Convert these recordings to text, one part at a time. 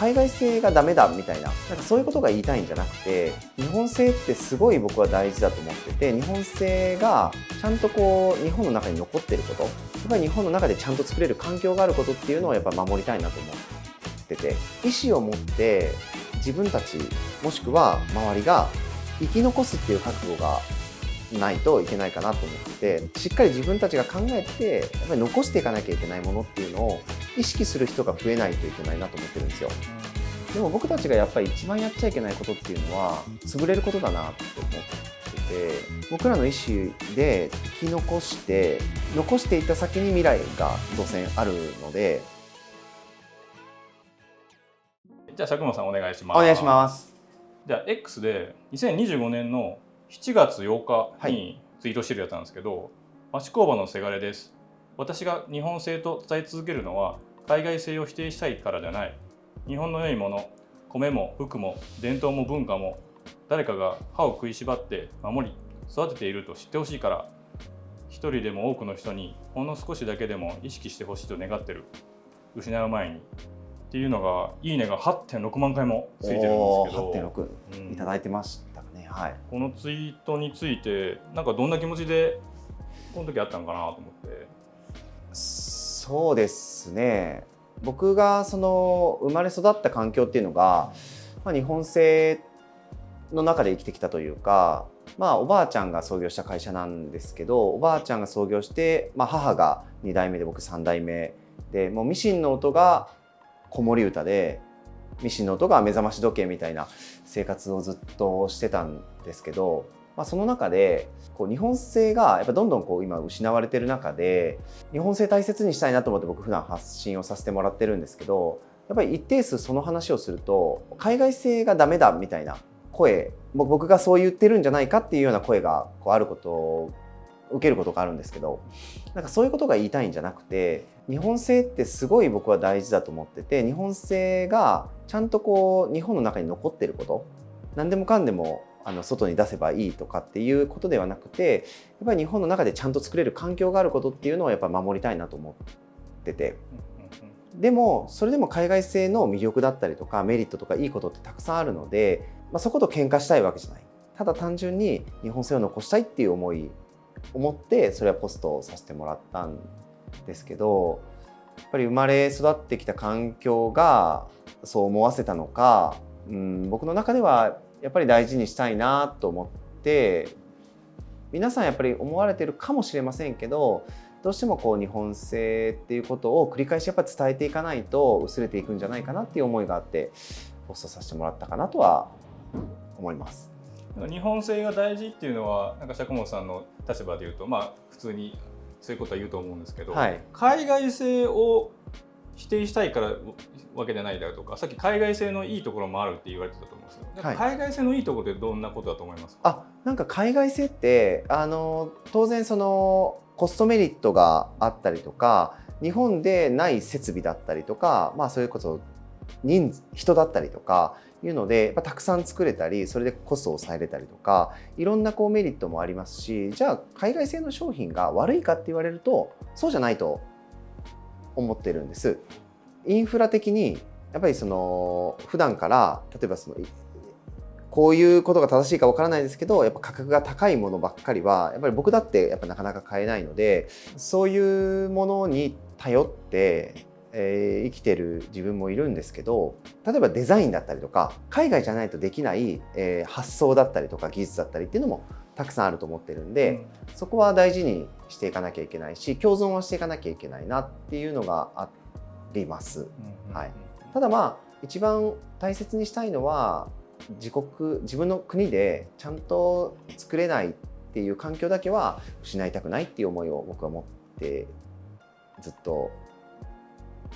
海外製がダメだみたいな、なんかそういうことが言いたいんじゃなくて、日本製ってすごい僕は大事だと思ってて、日本製がちゃんとこう日本の中に残ってること、やっぱり日本の中でちゃんと作れる環境があることっていうのをやっぱ守りたいなと思ってて、意思を持って自分たちもしくは周りが生き残すっていう覚悟がないといけないかなと思ってて、しっかり自分たちが考えてやっぱり残していかなきゃいけないものっていうのを意識する人が増えないといけないなと思ってるんですよ。でも僕たちがやっぱり一番やっちゃいけないことっていうのは潰れることだなと思ってて、僕らの意思で生き残していった先に未来が当然あるので。じゃあ佐久間さんお願いします。お願いします。じゃあ X で2025年の7月8日にツイートしてるやつなんですけど、町工場のせがれです。私が日本製と伝え続けるのは海外製を否定したいからじゃない。日本の良いもの、米も服も伝統も文化も誰かが歯を食いしばって守り育てていると知ってほしいから、一人でも多くの人にほんの少しだけでも意識してほしいと願ってる。失う前にっていうのがいいねが 8.6 万回もついてるんですけど、8.6 いただいてましたかね。はい、このツイートについてなんかどんな気持ちでこの時あったのかなと思って。そうですね、僕がその生まれ育った環境っていうのが、日本製の中で生きてきたというか、おばあちゃんが創業した会社なんですけど、おばあちゃんが創業して、母が2代目で僕3代目で、もうミシンの音が子守歌でミシンの音が目覚まし時計みたいな生活をずっとしてたんですけど、その中でこう日本製がやっぱどんどんこう今失われてる中で、日本製大切にしたいなと思って僕普段発信をさせてもらってるんですけど、やっぱり一定数その話をすると海外製がダメだみたいな声、僕がそう言ってるんじゃないかっていうような声がこうあることを受けることがあるんですけど、なんかそういうことが言いたいんじゃなくて、日本製ってすごい僕は大事だと思ってて、日本製がちゃんとこう日本の中に残ってること、何でもかんでも外に出せばいいとかっていうことではなくて、やっぱり日本の中でちゃんと作れる環境があることっていうのをやっぱり守りたいなと思ってて、でもそれでも海外製の魅力だったりとかメリットとかいいことってたくさんあるので、そこと喧嘩したいわけじゃない。ただ単純に日本製を残したいっていう思ってそれはポストをさせてもらったんですけど、やっぱり生まれ育ってきた環境がそう思わせたのか、僕の中ではやっぱり大事にしたいなと思って、皆さんやっぱり思われてるかもしれませんけど、どうしてもこう日本製っていうことを繰り返しやっぱり伝えていかないと薄れていくんじゃないかなっていう思いがあってポストさせてもらったかなとは思います。日本製が大事っていうのはなんか釈本さんの立場で言うと普通にそういうことは言うと思うんですけど、海外製を否定したいからわけじゃないだとか、さっき海外製のいいところもあるって言われてたと思うんですよ。海外製のいいところってどんなことだと思いますか？なんか海外製って当然そのコストメリットがあったりとか、日本でない設備だったりとか、それこそ人だったりとかいうのでたくさん作れたり、それでコストを抑えれたりとか、いろんなこうメリットもありますし、じゃあ海外製の商品が悪いかって言われるとそうじゃないと思ってるんです。インフラ的にやっぱりその普段から例えばそのこういうことが正しいかわからないですけど、やっぱ価格が高いものばっかりはやっぱり僕だってやっぱなかなか買えないので、そういうものに頼って生きてる自分もいるんですけど、例えばデザインだったりとか海外じゃないとできない、発想だったりとか技術だったりっていうのもたくさんあると思ってるんで、そこは大事にしていかなきゃいけないし、共存はしていかなきゃいけないなっていうのがあります。ただ一番大切にしたいのは自分の国でちゃんと作れないっていう環境だけは失いたくないっていう思いを僕は持ってずっと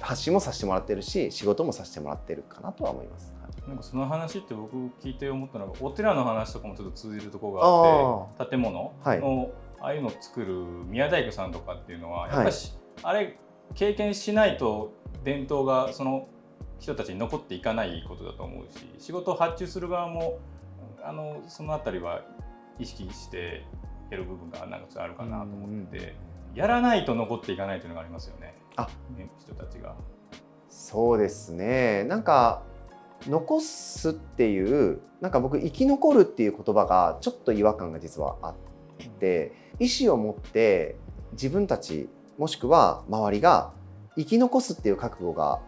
発信もさせてもらってるし、仕事もさせてもらってるかなとは思います。なんかその話って僕聞いて思ったのが、お寺の話とかもちょっと通じるところがあって、建物のああいうのを作る宮大工さんとかっていうのはやっぱりあれ経験しないと伝統がその人たちに残っていかないことだと思うし、仕事を発注する側もそのあたりは意識してやる部分がなんかあるかなと思ってて、やらないと残っていかないというのがありますよね。人たちが。そうですね。なんか残すっていうなんか僕生き残るっていう言葉がちょっと違和感が実はあって、意思を持って自分たちもしくは周りが生き残すっていう覚悟が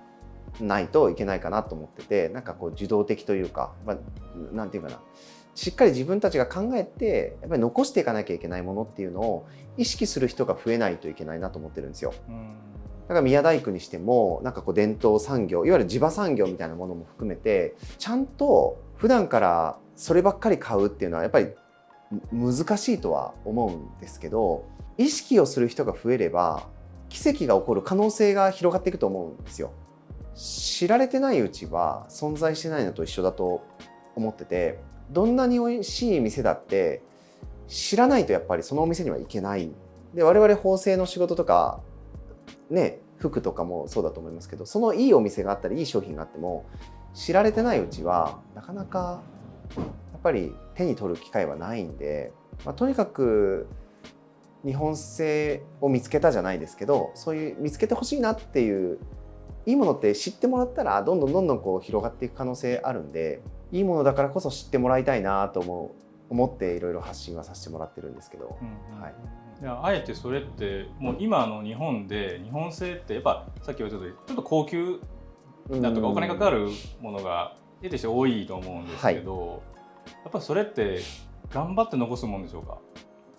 ないといけないかなと思ってて、なんかこう受動的というか、なんていうかな、しっかり自分たちが考えてやっぱり残していかなきゃいけないものっていうのを意識する人が増えないといけないなと思ってるんですよ。だから宮大工にしてもなんかこう伝統産業、いわゆる地場産業みたいなものも含めてちゃんと普段からそればっかり買うっていうのはやっぱり難しいとは思うんですけど、意識をする人が増えれば奇跡が起こる可能性が広がっていくと思うんですよ。知られてないうちは存在してないのと一緒だと思ってて、どんなに美味しい店だって知らないとやっぱりそのお店には行けない。で、我々縫製の仕事とかね、服とかもそうだと思いますけど、そのいいお店があったりいい商品があっても知られてないうちはなかなかやっぱり手に取る機会はないんで、とにかく日本製を見つけたじゃないですけど、そういう見つけてほしいなっていういいものって知ってもらったらどんどんこう広がっていく可能性あるんで、いいものだからこそ知ってもらいたいなと思っていろいろ発信はさせてもらってるんですけど、はい。いや、あえてそれってもう今の日本で日本製ってやっぱさっき言った通りちょっと高級だとかお金かかるものが得てして多いと思うんですけど、やっぱりそれって頑張って残すもんでしょうか？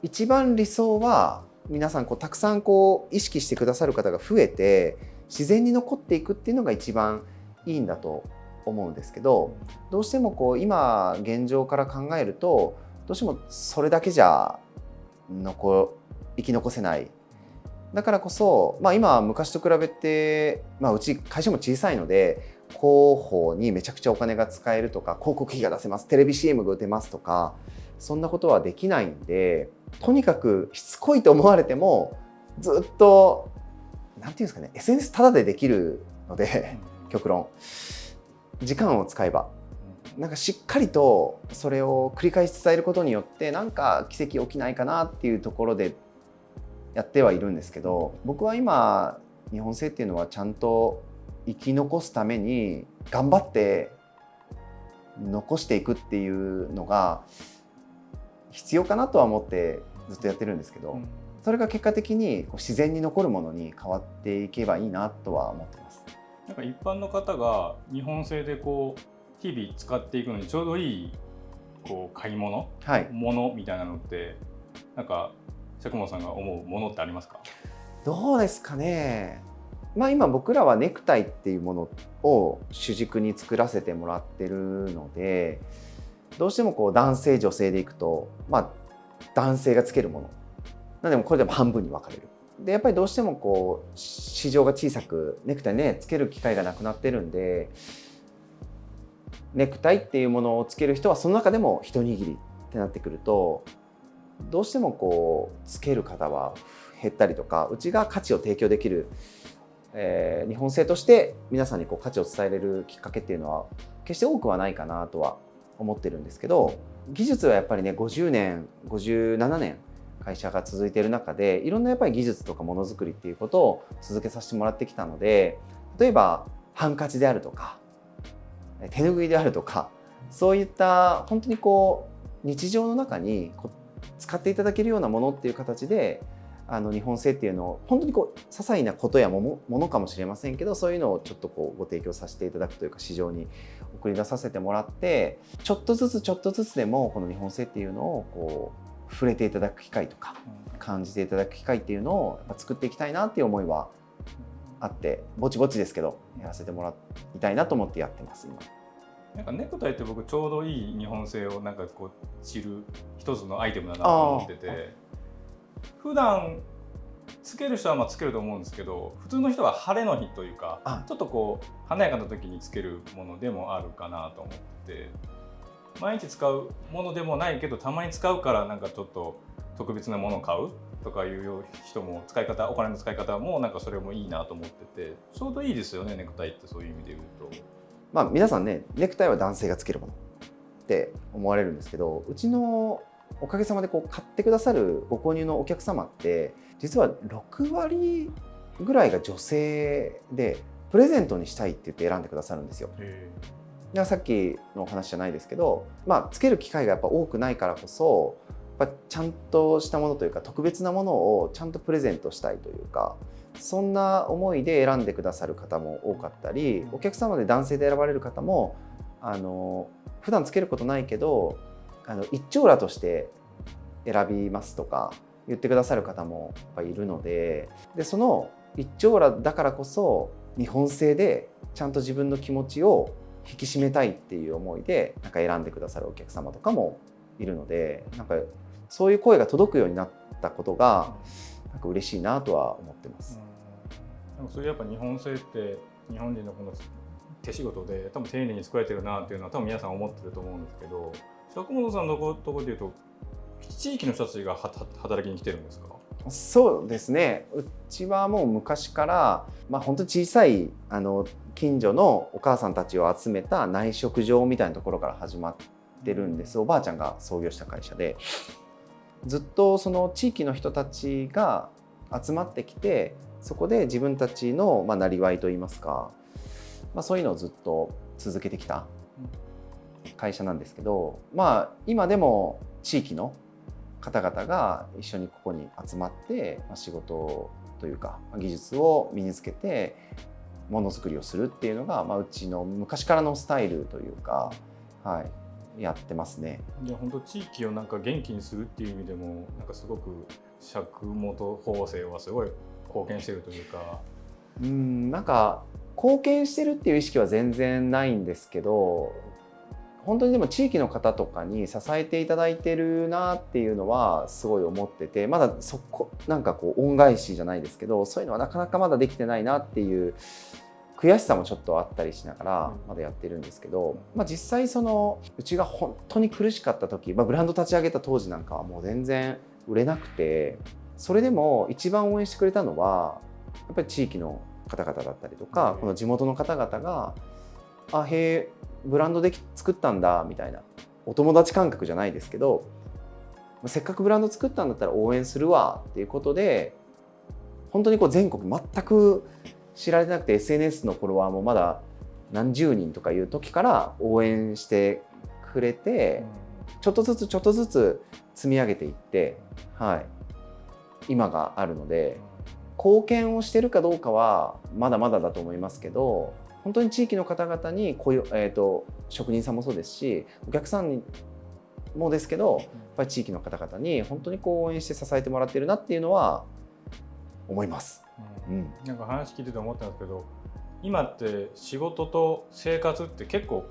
一番理想は皆さんこうたくさんこう意識してくださる方が増えて自然に残っていくっていうのが一番いいんだと思うんですけど、どうしてもこう今現状から考えるとどうしてもそれだけじゃ生き残せない。だからこそ、今昔と比べて、うち会社も小さいので広報にめちゃくちゃお金が使えるとか広告費が出せます、テレビ CM が打てますとかそんなことはできないんで、とにかくしつこいと思われてもずっとなんていうんですかね、 SNS タダでできるので極論時間を使えばなんかしっかりとそれを繰り返し伝えることによってなんか奇跡起きないかなっていうところでやってはいるんですけど、僕は今日本製っていうのはちゃんと生き残すために頑張って残していくっていうのが必要かなとは思ってずっとやってるんですけど、それが結果的に自然に残るものに変わっていけばいいなとは思ってます。なんか一般の方が日本製でこう日々使っていくのにちょうどいいこう買い物、ものみたいなのってなんか釈本さんが思うものってありますか？どうですかね。今僕らはネクタイっていうものを主軸に作らせてもらってるので、どうしてもこう男性女性でいくと、男性がつけるものなんでもこれでも半分に分かれる。でやっぱりどうしてもこう市場が小さくネクタイねつける機会がなくなってるんで、ネクタイっていうものをつける人はその中でも一握りってなってくると、どうしてもこうつける方は減ったりとか、うちが価値を提供できる、日本製として皆さんにこう価値を伝えれるきっかけっていうのは決して多くはないかなとは思ってるんですけど、技術はやっぱりね50年57年会社が続いている中でいろんなやっぱり技術とかものづくりっていうことを続けさせてもらってきたので、例えばハンカチであるとか手ぬぐいであるとか、そういった本当にこう日常の中に使っていただけるようなものっていう形で日本製っていうのを本当にこう些細なことやものかもしれませんけど、そういうのをちょっとこうご提供させていただくというか市場に送り出させてもらって、ちょっとずつでもこの日本製っていうのをこう触れていただく機会とか感じていただく機会っていうのを作っていきたいなっていう思いはあって、ぼちぼちですけどやらせてもらいたいなと思ってやってます今。なんかネクタイって僕ちょうどいい日本製をなんかこう知る一つのアイテムだなと思ってて、普段つける人はつけると思うんですけど、普通の人は晴れの日というかちょっとこう華やかな時につけるものでもあるかなと思ってて、毎日使うものでもないけどたまに使うからなんかちょっと特別なものを買うとかいう人もお金の使い方もなんかそれもいいなと思ってて、ちょうどいいですよねネクタイってそういう意味で言うと。皆さんねネクタイは男性がつけるものって思われるんですけど、うちのおかげさまでこう買ってくださるご購入のお客様って実は6割ぐらいが女性でプレゼントにしたいって言って選んでくださるんですよ。さっきのお話じゃないですけど、つける機会がやっぱ多くないからこそ、やっぱちゃんとしたものというか特別なものをちゃんとプレゼントしたいというか、そんな思いで選んでくださる方も多かったり、お客様で男性で選ばれる方も普段つけることないけど一張羅として選びますとか言ってくださる方もやっぱいるので、その一張羅だからこそ日本製でちゃんと自分の気持ちを引き締めたいっていう思いで選んでくださるお客様とかもいるので、そういう声が届くようになったことが嬉しいなとは思ってます。それやっぱ日本製って日本人のこの手仕事で多分丁寧に作られてるなっていうのは多分皆さん思ってると思うんですけど、釈本さんのところでいうと地域の人たちが働きに来てるんですか？そうですね、うちはもう昔から、本当に小さい近所のお母さんたちを集めた内食場みたいなところから始まってるんです。おばあちゃんが創業した会社で、ずっとその地域の人たちが集まってきて、そこで自分たちのなりわいといいますか、そういうのをずっと続けてきた会社なんですけど、今でも地域の方々が一緒にここに集まって仕事というか技術を身につけてものづくりをするっていうのがうちの昔からのスタイルというか、やってますね。いや本当地域を元気にするっていう意味でもすごく釈本法政はすごい貢献してるというか、貢献してるっていう意識は全然ないんですけど、本当にでも地域の方とかに支えていただいてるなっていうのはすごい思ってて、まだ恩返しじゃないですけど、そういうのはなかなかまだできてないなっていう悔しさもちょっとあったりしながらまだやってるんですけど、実際うちが本当に苦しかった時、ブランド立ち上げた当時なんかはもう全然売れなくて、それでも一番応援してくれたのはやっぱり地域の方々だったりとか、この地元の方々がブランドで作ったんだみたいな、お友達感覚じゃないですけど、せっかくブランド作ったんだったら応援するわっていうことで、本当に全国全く知られてなくて SNS のフォロワーもまだ何十人とかいう時から応援してくれて、ちょっとずつ積み上げていって、今があるので、貢献をしてるかどうかはまだまだだと思いますけど、本当に地域の方々に職人さんもそうですし、お客さんもですけど、やっぱり地域の方々に本当に応援して支えてもらってるなっていうのは思います。話聞いてて思ったんですけど、今って仕事と生活って結構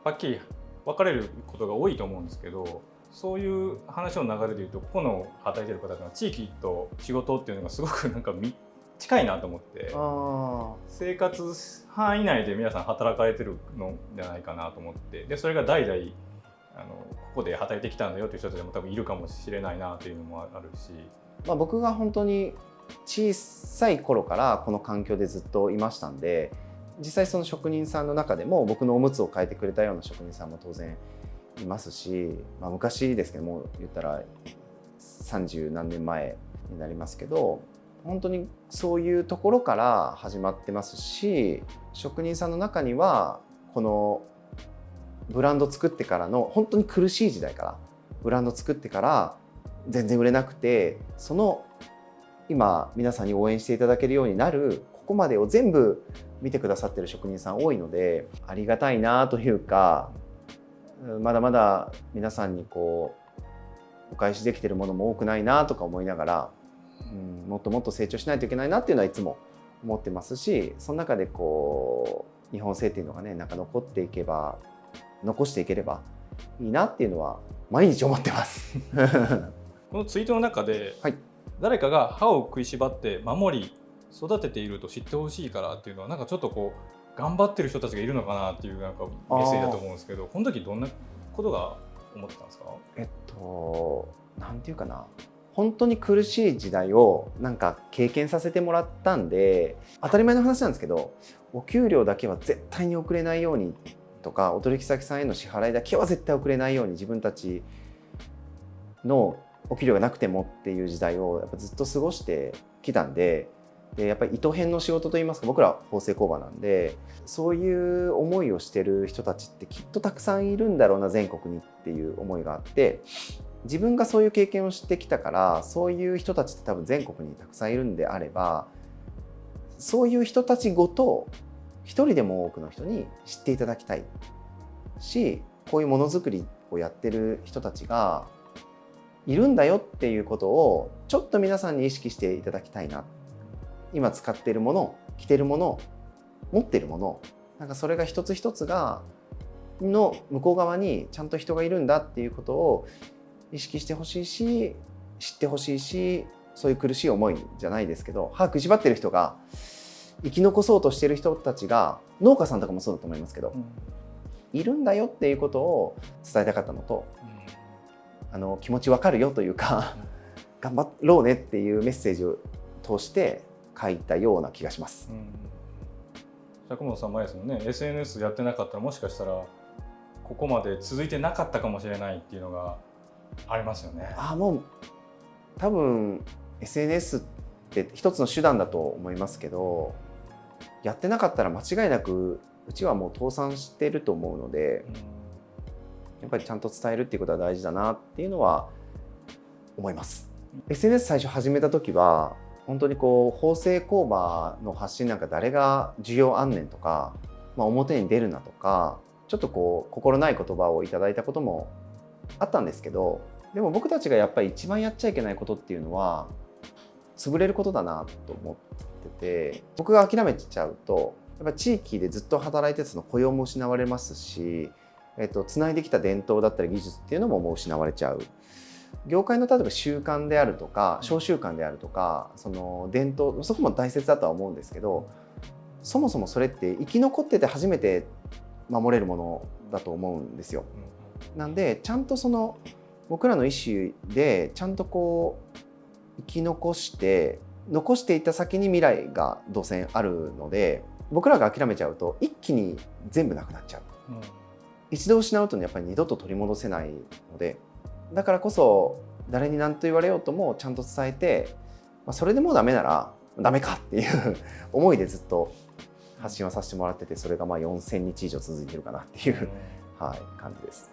はっきり分かれることが多いと思うんですけど、そういう話の流れでいうと、ここの働いてる方が地域と仕事っていうのがすごく近いなと思って、生活範囲内で皆さん働かれてるのじゃないかなと思って、でそれが代々ここで働いてきたんだよという人たちも多分いるかもしれないなというのもあるし、僕が本当に小さい頃からこの環境でずっといましたんで、実際その職人さんの中でも僕のおむつを変えてくれたような職人さんも当然いますし、昔ですけども言ったら30何年前になりますけど、本当にそういうところから始まってますし、職人さんの中にはこのブランド作ってからの本当に苦しい時代から、ブランド作ってから全然売れなくて、その今皆さんに応援していただけるようになるここまでを全部見てくださってる職人さん多いので、ありがたいなというか、まだまだ皆さんにお返しできてるものも多くないなとか思いながら、もっともっと成長しないといけないなっていうのはいつも思ってますし、その中で日本製っていうのがね、残していければいいなっていうのは毎日思ってますこのツイートの中で、誰かが歯を食いしばって守り育てていると知ってほしいからっていうのはちょっと頑張ってる人たちがいるのかなっていうメッセージだと思うんですけど、この時どんなことが思ってたんですか？なんていうかな、本当に苦しい時代を経験させてもらったんで、当たり前の話なんですけど、お給料だけは絶対に遅れないようにとか、お取引先さんへの支払いだけは絶対遅れないように、自分たちのお給料がなくてもっていう時代をやっぱずっと過ごしてきたんで、でやっぱり糸編の仕事といいますか、僕ら縫製工場なんで、そういう思いをしてる人たちってきっとたくさんいるんだろうな、全国にっていう思いがあって、自分がそういう経験をしてきたから、そういう人たちって多分全国にたくさんいるんであれば、そういう人たちごと一人でも多くの人に知っていただきたいし、こういうものづくりをやってる人たちがいるんだよっていうことをちょっと皆さんに意識していただきたいな。今使っているもの、着てるもの、持ってるもの、なんかそれが一つ一つがの向こう側にちゃんと人がいるんだっていうことを意識してほしいし、知ってほしいし、そういう苦しい思いじゃないですけど、歯食いしばってる人が、生き残そうとしてる人たちが、農家さんとかもそうだと思いますけど、いるんだよっていうことを伝えたかったのと、気持ちわかるよというか頑張ろうねっていうメッセージを通して書いたような気がします。佐久本さん前ですもんね、 SNS やってなかったらもしかしたらここまで続いてなかったかもしれないっていうのがありますよね。もう多分 SNS って一つの手段だと思いますけど、やってなかったら間違いなくうちはもう倒産してると思うので、やっぱりちゃんと伝えるっていうことは大事だなっていうのは思います。SNS 最初始めた時は本当にこう縫製工場の発信なんか誰が需要あんねんとか、表に出るなとか、ちょっとこう心ない言葉をいただいたこともあったんですけど、でも僕たちがやっぱり一番やっちゃいけないことっていうのは潰れることだなと思ってて、僕が諦めちゃうとやっぱり地域でずっと働いてたその雇用も失われますし、つないできた伝統だったり技術っていうのももう失われちゃう。業界の例えば習慣であるとか商習慣であるとか、その伝統、そこも大切だとは思うんですけど、そもそもそれって生き残ってて初めて守れるものだと思うんですよ。なんでちゃんとその僕らの意思でちゃんとこう生き残していった先に未来がどうせあるので、僕らが諦めちゃうと一気に全部なくなっちゃう。一度失うとやっぱり二度と取り戻せないので、だからこそ誰に何と言われようともちゃんと伝えて、それでもうダメならダメかっていう思いでずっと発信はさせてもらってて、それが4000日以上続いてるかなっていう、感じです。